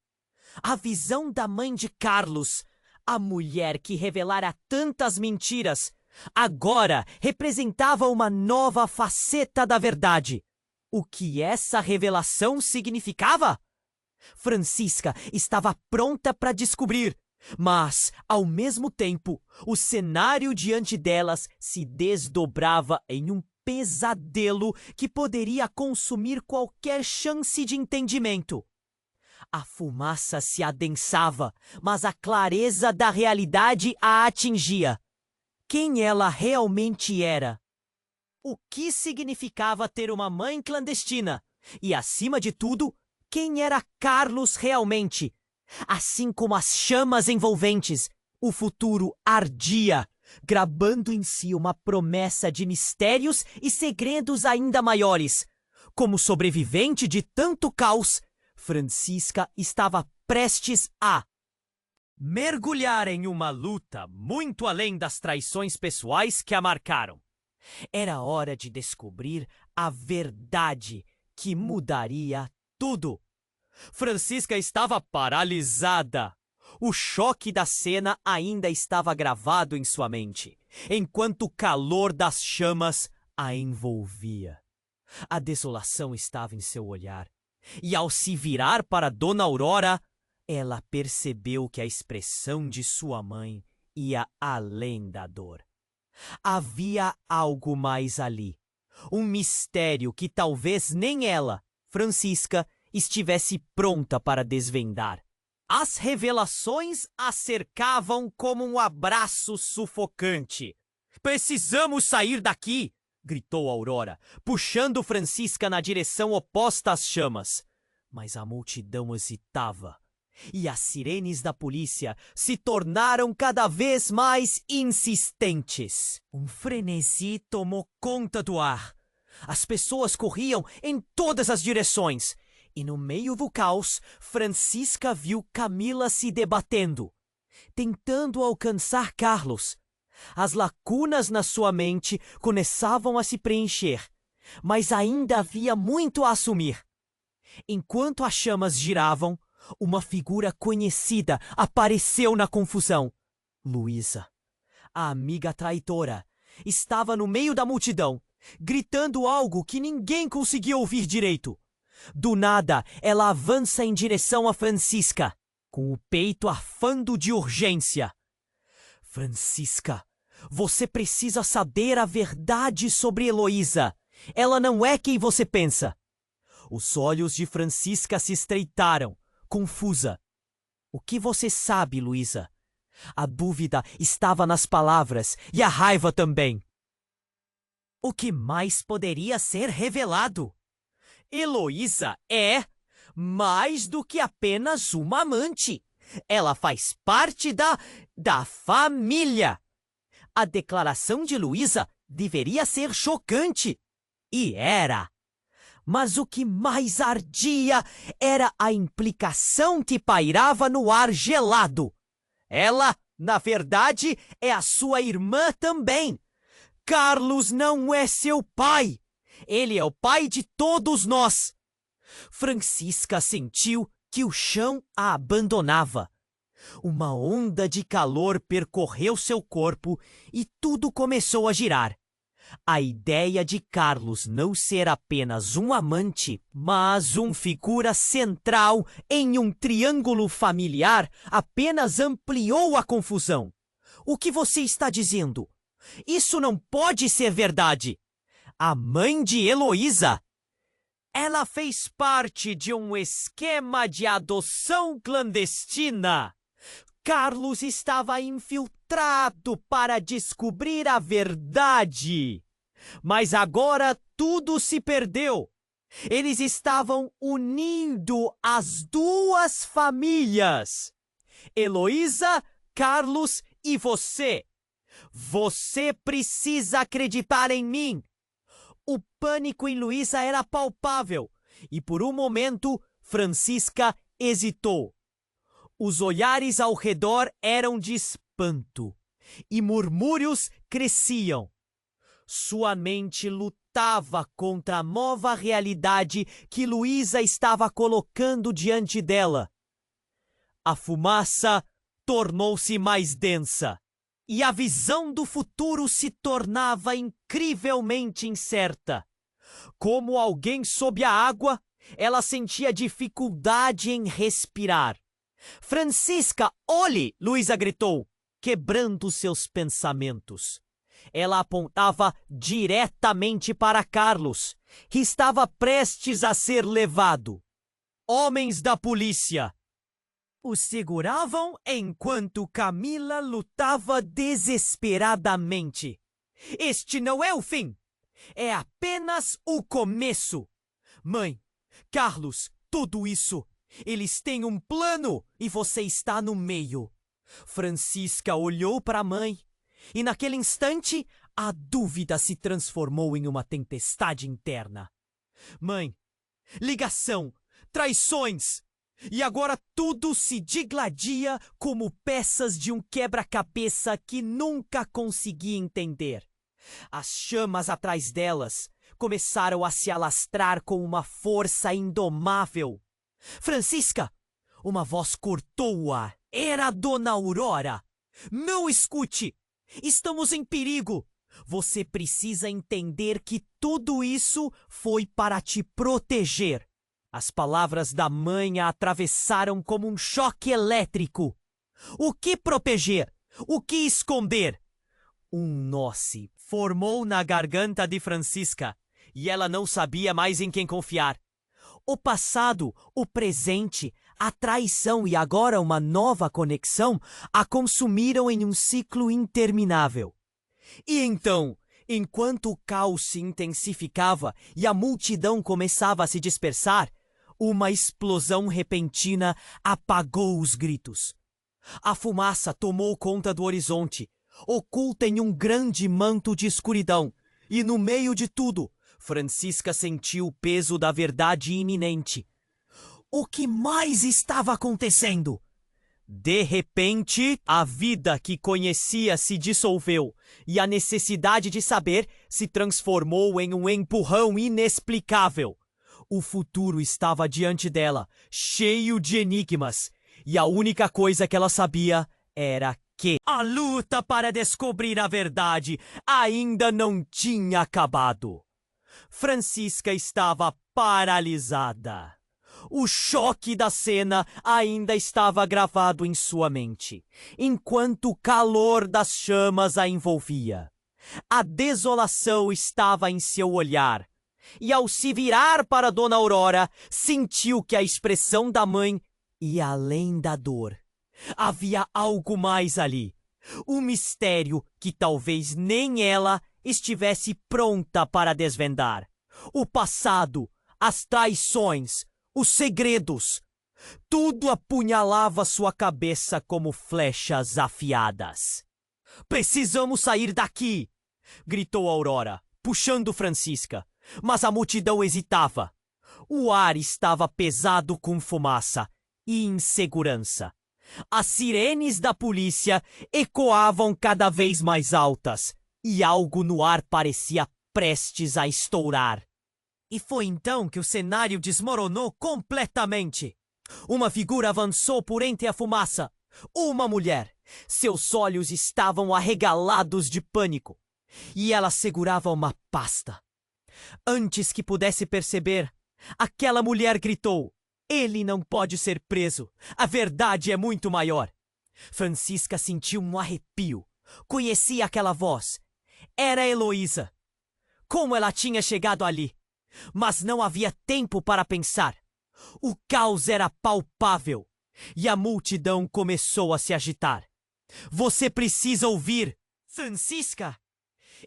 A visão da mãe de Carlos, a mulher que revelara tantas mentiras, agora representava uma nova faceta da verdade. O que essa revelação significava? Francisca estava pronta para descobrir, mas, ao mesmo tempo, o cenário diante delas se desdobrava em um pesadelo que poderia consumir qualquer chance de entendimento. A fumaça se adensava, mas a clareza da realidade a atingia. Quem ela realmente era? O que significava ter uma mãe clandestina? E, acima de tudo, quem era Carlos realmente? Assim como as chamas envolventes, o futuro ardia, gravando em si uma promessa de mistérios e segredos ainda maiores. Como sobrevivente de tanto caos, Francisca estava prestes a mergulhar em uma luta muito além das traições pessoais que a marcaram. Era hora de descobrir a verdade que mudaria tudo. Francisca estava paralisada. O choque da cena ainda estava gravado em sua mente, enquanto o calor das chamas a envolvia. A desolação estava em seu olhar, e ao se virar para Dona Aurora, ela percebeu que a expressão de sua mãe ia além da dor. Havia algo mais ali, um mistério que talvez nem ela, Francisca, estivesse pronta para desvendar. As revelações a cercavam como um abraço sufocante. Precisamos sair daqui! Gritou Aurora, puxando Francisca na direção oposta às chamas. Mas a multidão hesitava, e as sirenes da polícia se tornaram cada vez mais insistentes. Um frenesi tomou conta do ar. As pessoas corriam em todas as direções. E no meio do caos, Francisca viu Camila se debatendo, tentando alcançar Carlos. As lacunas na sua mente começavam a se preencher, mas ainda havia muito a assumir. Enquanto as chamas giravam, uma figura conhecida apareceu na confusão. Luísa, a amiga traitora, estava no meio da multidão, gritando algo que ninguém conseguia ouvir direito. Do nada, ela avança em direção a Francisca, com o peito arfando de urgência. Francisca, você precisa saber a verdade sobre Heloísa. Ela não é quem você pensa. Os olhos de Francisca se estreitaram, confusa. O que você sabe, Luísa? A dúvida estava nas palavras e a raiva também. O que mais poderia ser revelado? Heloísa é mais do que apenas uma amante. Ela faz parte da família. A declaração de Luísa deveria ser chocante. E era. Mas o que mais ardia era a implicação que pairava no ar gelado. Ela, na verdade, é a sua irmã também. Carlos não é seu pai. Ele é o pai de todos nós. Francisca sentiu que o chão a abandonava. Uma onda de calor percorreu seu corpo e tudo começou a girar. A ideia de Carlos não ser apenas um amante, mas figura central em um triângulo familiar apenas ampliou a confusão. O que você está dizendo? Isso não pode ser verdade. A mãe de Heloísa. Ela fez parte de um esquema de adoção clandestina. Carlos estava infiltrado para descobrir a verdade. Mas agora tudo se perdeu. Eles estavam unindo as duas famílias. Heloísa, Carlos e você. Você precisa acreditar em mim. O pânico em Luísa era palpável e por um momento Francisca hesitou. Os olhares ao redor eram de espanto e murmúrios cresciam. Sua mente lutava contra a nova realidade que Luísa estava colocando diante dela. A fumaça tornou-se mais densa e a visão do futuro se tornava incrivelmente incerta. Como alguém sob a água, ela sentia dificuldade em respirar. Francisca, olhe! Luísa gritou, quebrando seus pensamentos. Ela apontava diretamente para Carlos, que estava prestes a ser levado. Homens da polícia o seguravam enquanto Camila lutava desesperadamente. Este não é o fim. É apenas o começo. Mãe, Carlos, tudo isso. Eles têm um plano e você está no meio. Francisca olhou para a mãe e naquele instante a dúvida se transformou em uma tempestade interna. Mãe, ligação, traições. E agora tudo se digladia como peças de um quebra-cabeça que nunca consegui entender. As chamas atrás delas começaram a se alastrar com uma força indomável. Francisca! Uma voz cortou o ar. Era a Dona Aurora. Não escute! Estamos em perigo! Você precisa entender que tudo isso foi para te proteger. As palavras da mãe a atravessaram como um choque elétrico. O que proteger? O que esconder? Um nó se formou na garganta de Francisca e ela não sabia mais em quem confiar. O passado, o presente, a traição e agora uma nova conexão a consumiram em um ciclo interminável. E então, enquanto o caos se intensificava e a multidão começava a se dispersar, uma explosão repentina apagou os gritos. A fumaça tomou conta do horizonte, oculta em um grande manto de escuridão, e no meio de tudo, Francisca sentiu o peso da verdade iminente. O que mais estava acontecendo? De repente, a vida que conhecia se dissolveu e a necessidade de saber se transformou em um empurrão inexplicável. O futuro estava diante dela, cheio de enigmas, e a única coisa que ela sabia era que a luta para descobrir a verdade ainda não tinha acabado. Francisca estava paralisada. O choque da cena ainda estava gravado em sua mente, enquanto o calor das chamas a envolvia. A desolação estava em seu olhar, e ao se virar para Dona Aurora, sentiu que a expressão da mãe ia além da dor. Havia algo mais ali, um mistério que talvez nem ela estivesse pronta para desvendar. O passado, as traições, os segredos, tudo apunhalava sua cabeça como flechas afiadas. Precisamos sair daqui! Gritou Aurora, puxando Francisca, mas a multidão hesitava. O ar estava pesado com fumaça e insegurança. As sirenes da polícia ecoavam cada vez mais altas e algo no ar parecia prestes a estourar. E foi então que o cenário desmoronou completamente. Uma figura avançou por entre a fumaça. Uma mulher. Seus olhos estavam arregalados de pânico. E ela segurava uma pasta. Antes que pudesse perceber, aquela mulher gritou: "Ele não pode ser preso. A verdade é muito maior." Francisca sentiu um arrepio. Conhecia aquela voz. Era Heloísa. Como ela tinha chegado ali? Mas não havia tempo para pensar. O caos era palpável. E a multidão começou a se agitar. Você precisa ouvir! Francisca!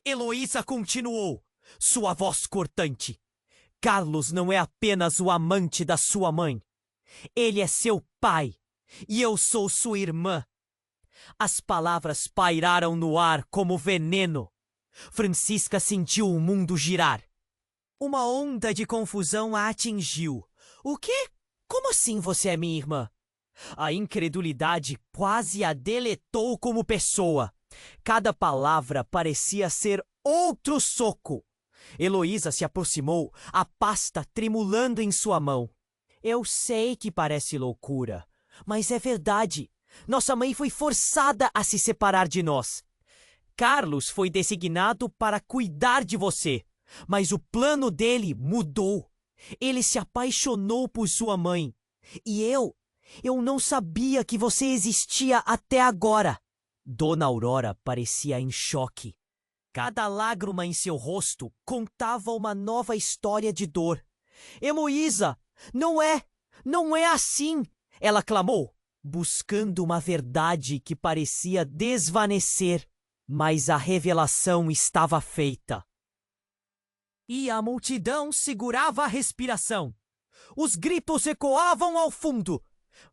Heloísa continuou, sua voz cortante. Carlos não é apenas o amante da sua mãe. Ele é seu pai. E eu sou sua irmã. As palavras pairaram no ar como veneno. Francisca sentiu o mundo girar. Uma onda de confusão a atingiu. O quê? Como assim você é minha irmã? A incredulidade quase a deletou como pessoa. Cada palavra parecia ser outro soco. Heloísa se aproximou, a pasta tremulando em sua mão. Eu sei que parece loucura, mas é verdade. Nossa mãe foi forçada a se separar de nós. Carlos foi designado para cuidar de você, mas o plano dele mudou. Ele se apaixonou por sua mãe. E eu não sabia que você existia até agora. Dona Aurora parecia em choque. Cada lágrima em seu rosto contava uma nova história de dor. Heloísa, não é assim, ela clamou, buscando uma verdade que parecia desvanecer. Mas a revelação estava feita. E a multidão segurava a respiração. Os gritos ecoavam ao fundo.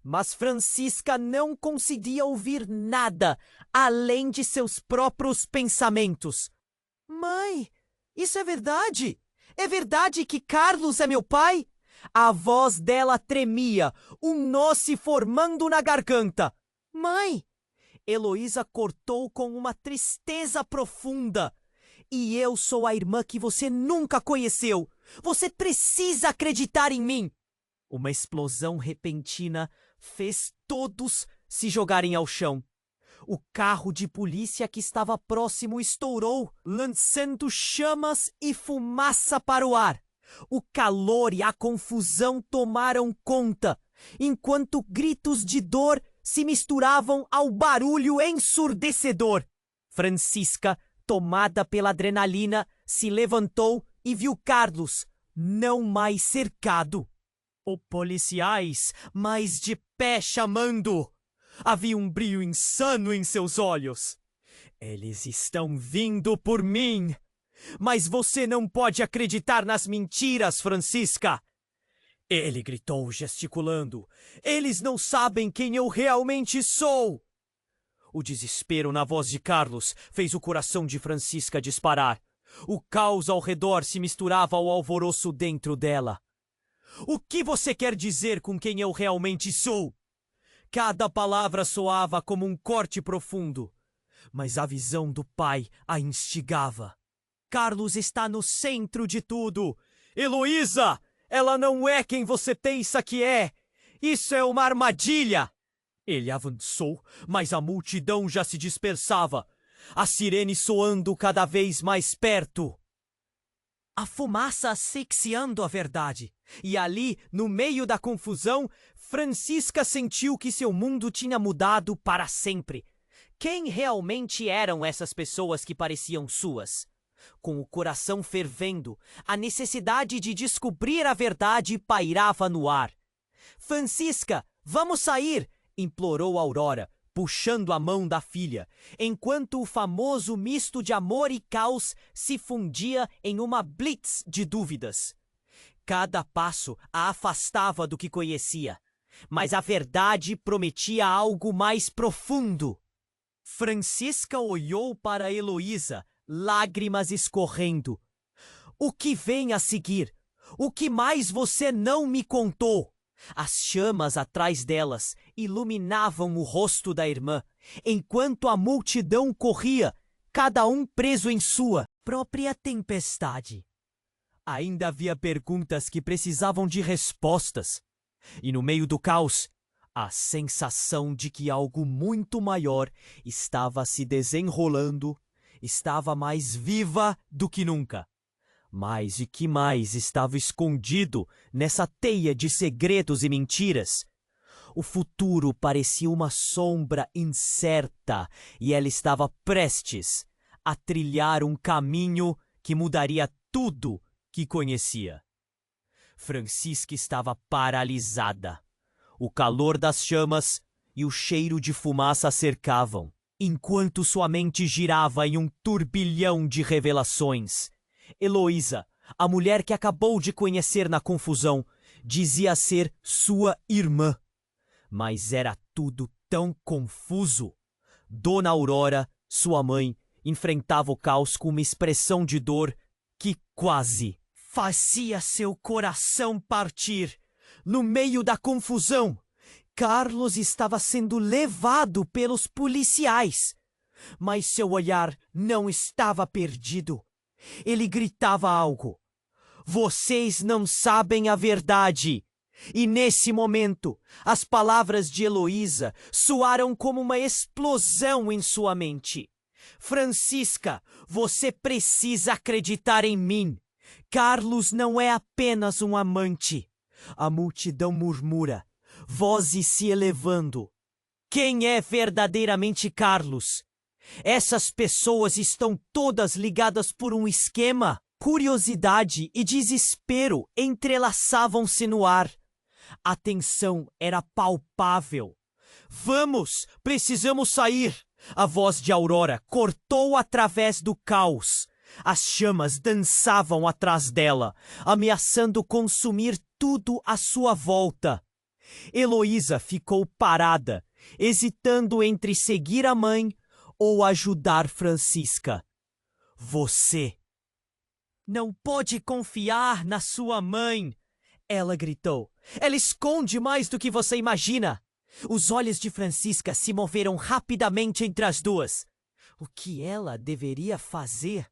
Mas Francisca não conseguia ouvir nada além de seus próprios pensamentos. Mãe, isso é verdade? É verdade que Carlos é meu pai? A voz dela tremia, um nó se formando na garganta. Mãe! Heloísa cortou com uma tristeza profunda. E eu sou a irmã que você nunca conheceu. Você precisa acreditar em mim. Uma explosão repentina fez todos se jogarem ao chão. O carro de polícia que estava próximo estourou, lançando chamas e fumaça para o ar. O calor e a confusão tomaram conta, enquanto gritos de dor se misturavam ao barulho ensurdecedor. Francisca, tomada pela adrenalina, se levantou e viu Carlos, não mais cercado. Os policiais, mais de pé chamando. Havia um brilho insano em seus olhos. Eles estão vindo por mim. Mas você não pode acreditar nas mentiras, Francisca. Ele gritou, gesticulando. Eles não sabem quem eu realmente sou. O desespero na voz de Carlos fez o coração de Francisca disparar. O caos ao redor se misturava ao alvoroço dentro dela. O que você quer dizer com quem eu realmente sou? Cada palavra soava como um corte profundo, mas a visão do pai a instigava. Carlos está no centro de tudo. Heloísa! Ela não é quem você pensa que é! Isso é uma armadilha! Ele avançou, mas a multidão já se dispersava, a sirene soando cada vez mais perto. A fumaça asfixiando a verdade. E ali, no meio da confusão, Francisca sentiu que seu mundo tinha mudado para sempre. Quem realmente eram essas pessoas que pareciam suas? Com o coração fervendo, a necessidade de descobrir a verdade pairava no ar. Francisca, vamos sair! Implorou Aurora, puxando a mão da filha, enquanto o famoso misto de amor e caos se fundia em uma blitz de dúvidas. Cada passo a afastava do que conhecia, mas a verdade prometia algo mais profundo. Francisca olhou para Heloísa, lágrimas escorrendo. O que vem a seguir? O que mais você não me contou? As chamas atrás delas iluminavam o rosto da irmã, enquanto a multidão corria, cada um preso em sua própria tempestade. Ainda havia perguntas que precisavam de respostas, e no meio do caos, a sensação de que algo muito maior estava se desenrolando estava mais viva do que nunca. Mas e que mais estava escondido nessa teia de segredos e mentiras? O futuro parecia uma sombra incerta e ela estava prestes a trilhar um caminho que mudaria tudo que conhecia. Francisca estava paralisada. O calor das chamas e o cheiro de fumaça a cercavam, enquanto sua mente girava em um turbilhão de revelações. Heloísa, a mulher que acabou de conhecer na confusão, dizia ser sua irmã. Mas era tudo tão confuso. Dona Aurora, sua mãe, enfrentava o caos com uma expressão de dor que quase fazia seu coração partir. No meio da confusão, Carlos estava sendo levado pelos policiais. Mas seu olhar não estava perdido. Ele gritava algo. Vocês não sabem a verdade. E nesse momento, as palavras de Heloísa soaram como uma explosão em sua mente. Francisca, você precisa acreditar em mim. Carlos não é apenas um amante. A multidão murmura, vozes se elevando. Quem é verdadeiramente Carlos? Essas pessoas estão todas ligadas por um esquema. Curiosidade e desespero entrelaçavam-se no ar. A tensão era palpável. Vamos, precisamos sair. A voz de Aurora cortou através do caos. As chamas dançavam atrás dela, ameaçando consumir tudo à sua volta. Heloísa ficou parada, hesitando entre seguir a mãe ou ajudar Francisca. Você não pode confiar na sua mãe, ela gritou. Ela esconde mais do que você imagina. Os olhos de Francisca se moveram rapidamente entre as duas. O que ela deveria fazer?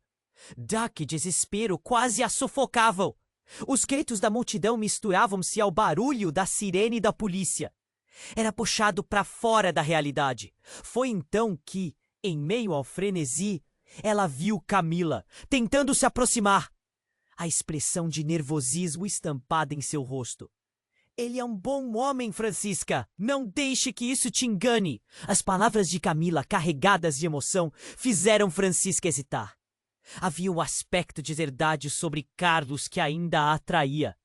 Que desespero quase a sufocavam. Os gritos da multidão misturavam-se ao barulho da sirene da polícia. Era puxado para fora da realidade. Foi então que, em meio ao frenesi, ela viu Camila, tentando se aproximar. A expressão de nervosismo estampada em seu rosto. Ele é um bom homem, Francisca. Não deixe que isso te engane. As palavras de Camila, carregadas de emoção, fizeram Francisca hesitar. Havia um aspecto de verdade sobre Carlos que ainda a atraía.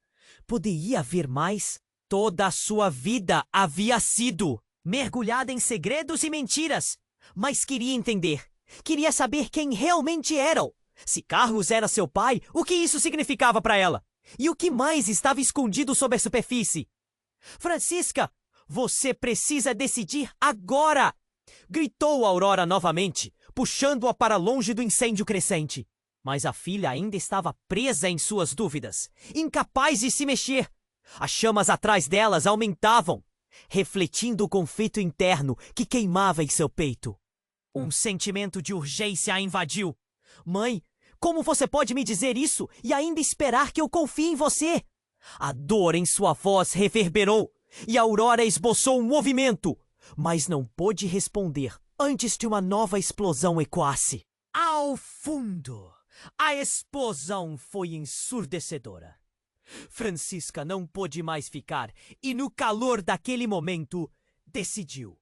Poderia haver mais? Toda a sua vida havia sido mergulhada em segredos e mentiras. Mas queria entender. Queria saber quem realmente eram. Se Carlos era seu pai, o que isso significava para ela? E o que mais estava escondido sob a superfície? Francisca, você precisa decidir agora! Gritou Aurora novamente, puxando-a para longe do incêndio crescente. Mas a filha ainda estava presa em suas dúvidas, incapaz de se mexer. As chamas atrás delas aumentavam, refletindo o conflito interno que queimava em seu peito. Um sentimento de urgência a invadiu. Mãe, como você pode me dizer isso e ainda esperar que eu confie em você? A dor em sua voz reverberou e Aurora esboçou um movimento, mas não pôde responder antes que uma nova explosão ecoasse. Ao fundo, a explosão foi ensurdecedora. Francisca não pôde mais ficar e, no calor daquele momento, decidiu.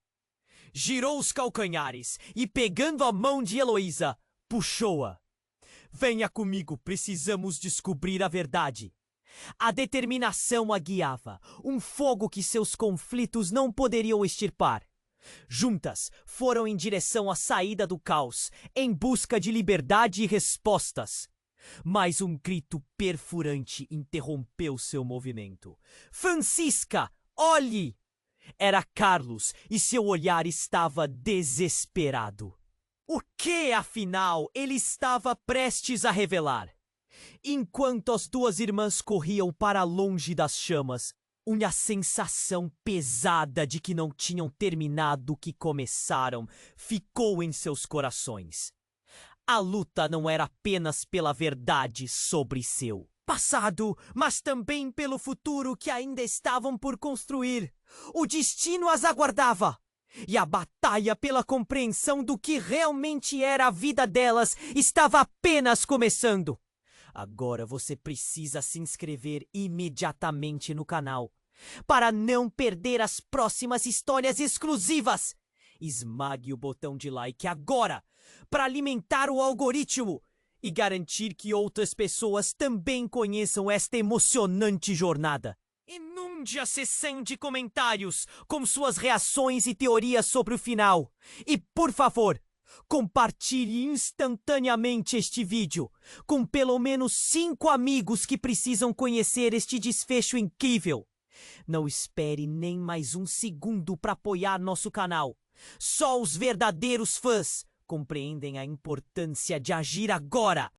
Girou os calcanhares e, pegando a mão de Heloísa, puxou-a. Venha comigo, precisamos descobrir a verdade. A determinação a guiava, um fogo que seus conflitos não poderiam extirpar. Juntas, foram em direção à saída do caos, em busca de liberdade e respostas. Mas um grito perfurante interrompeu seu movimento. Francisca, olhe! Era Carlos e seu olhar estava desesperado. O que, afinal, ele estava prestes a revelar? Enquanto as duas irmãs corriam para longe das chamas, uma sensação pesada de que não tinham terminado o que começaram ficou em seus corações. A luta não era apenas pela verdade sobre seu passado, mas também pelo futuro que ainda estavam por construir. O destino as aguardava. E a batalha pela compreensão do que realmente era a vida delas estava apenas começando. Agora você precisa se inscrever imediatamente no canal para não perder as próximas histórias exclusivas. Esmague o botão de like agora para alimentar o algoritmo e garantir que outras pessoas também conheçam esta emocionante jornada. E nunca Mande a sessão de comentários com suas reações e teorias sobre o final. E, por favor, compartilhe instantaneamente este vídeo com pelo menos 5 amigos que precisam conhecer este desfecho incrível. Não espere nem mais um segundo para apoiar nosso canal. Só os verdadeiros fãs compreendem a importância de agir agora.